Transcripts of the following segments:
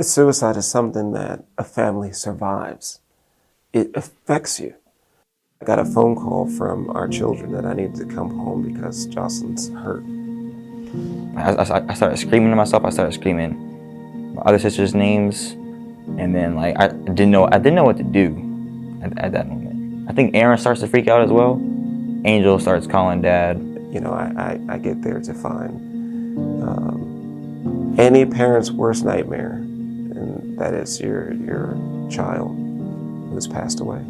Suicide is something that a family survives. It affects you. I got a phone call from our children that I needed to come home because Jocelyn's hurt. I started screaming to myself. I started screaming my other sister's names, and then like I didn't know what to do at that moment. I think Aaron starts to freak out as well. Angel starts calling Dad. You know, I get there to find any parent's worst nightmare, and that is your child who's passed away.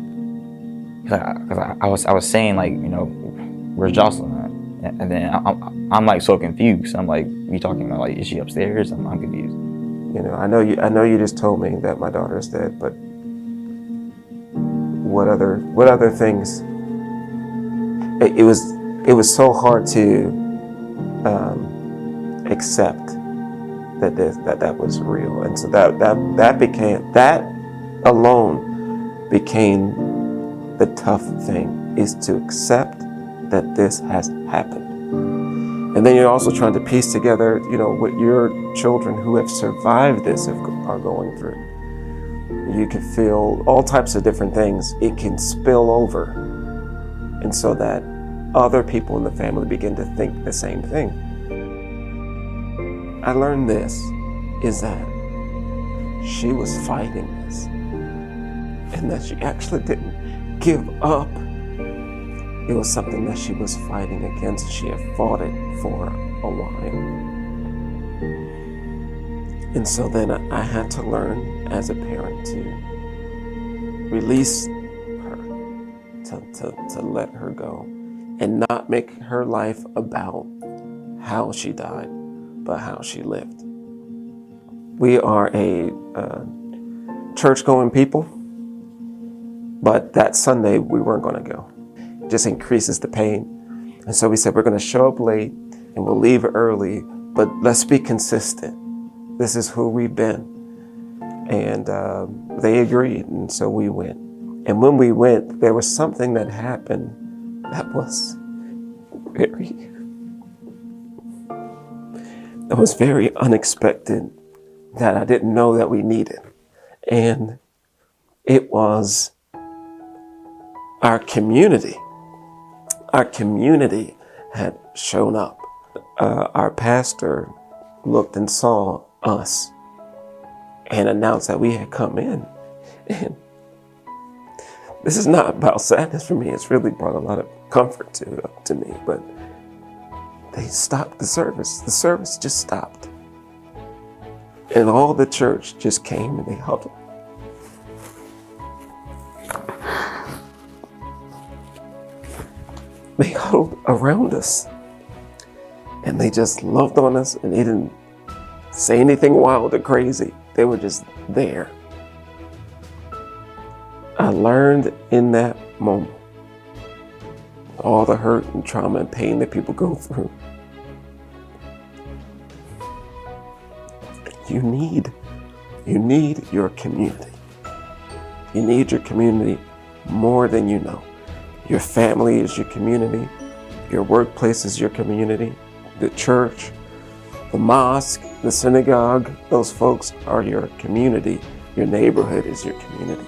Cause I was saying like, you know, where's Jocelyn at? And then I'm like so confused. I'm like, you talking about like, is she upstairs? I'm confused. You know, I know you just told me that my daughter is dead, but what other things? It was so hard to accept that was real, and so that alone became the tough thing, is to accept that this has happened. And then you're also trying to piece together, you know, what your children who have survived this are going through. You can feel all types of different things. It can spill over, and so that other people in the family begin to think the same thing. I learned this, is that she was fighting this, and that she actually didn't give up. It was something that she was fighting against. She had fought it for a while. And so then I had to learn as a parent to release her, to let her go, and not make her life about how she died, but how she lived. We are a church-going people, but that Sunday we weren't going to go. It just increases the pain. And so we said, we're going to show up late and we'll leave early, but let's be consistent. This is who we've been. And they agreed, and so we went. And when we went, there was something that happened that was very unexpected, that I didn't know that we needed. And it was our community. Our community had shown up. Our pastor looked and saw us and announced that we had come in. And this is not about sadness for me. It's really brought a lot of comfort to me. But they stopped the service. The service just stopped. And all the church just came and they huddled. They huddled around us. And they just loved on us, and they didn't say anything wild or crazy. They were just there. I learned in that moment all the hurt and trauma and pain that people go through. You need your community. You need your community more than you know. Your family is your community. Your workplace is your community. The church, the mosque, the synagogue, those folks are your community. Your neighborhood is your community.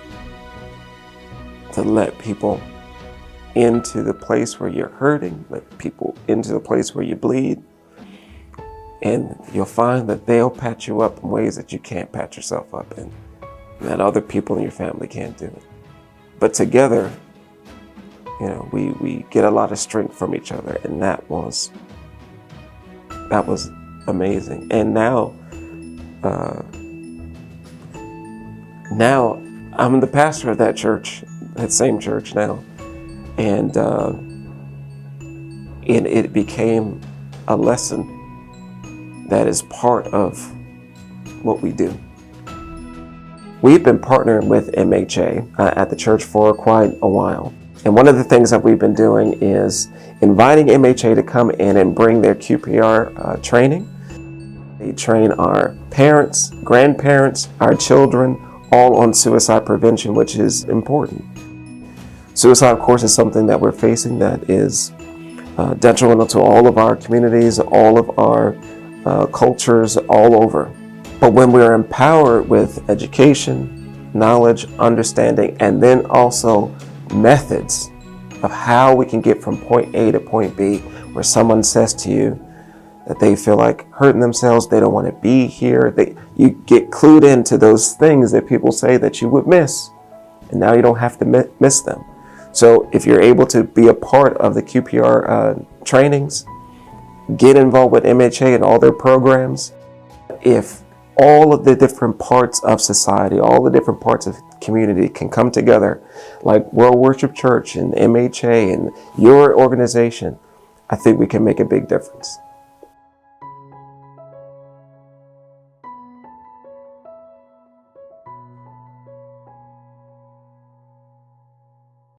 To let people into the place where you're hurting, let people into the place where you bleed, and you'll find that they'll patch you up in ways that you can't patch yourself up in, that other people in your family can't do it. But together, you know, we get a lot of strength from each other, and that was amazing. And now I'm the pastor of that church, that same church now, and it became a lesson that is part of what we do. We've been partnering with MHA at the church for quite a while. And one of the things that we've been doing is inviting MHA to come in and bring their QPR training. They train our parents, grandparents, our children, all on suicide prevention, which is important. Suicide, of course, is something that we're facing that is detrimental to all of our communities, all of our cultures, all over. But when we're empowered with education, knowledge, understanding, and then also methods of how we can get from point A to point B, where someone says to you that they feel like hurting themselves, they don't want to be here, you get clued into those things that people say that you would miss, and now you don't have to miss them. So if you're able to be a part of the QPR trainings, get involved with MHA and all their programs. If all of the different parts of society, all the different parts of community can come together, like World Worship Church and MHA and your organization, I think we can make a big difference.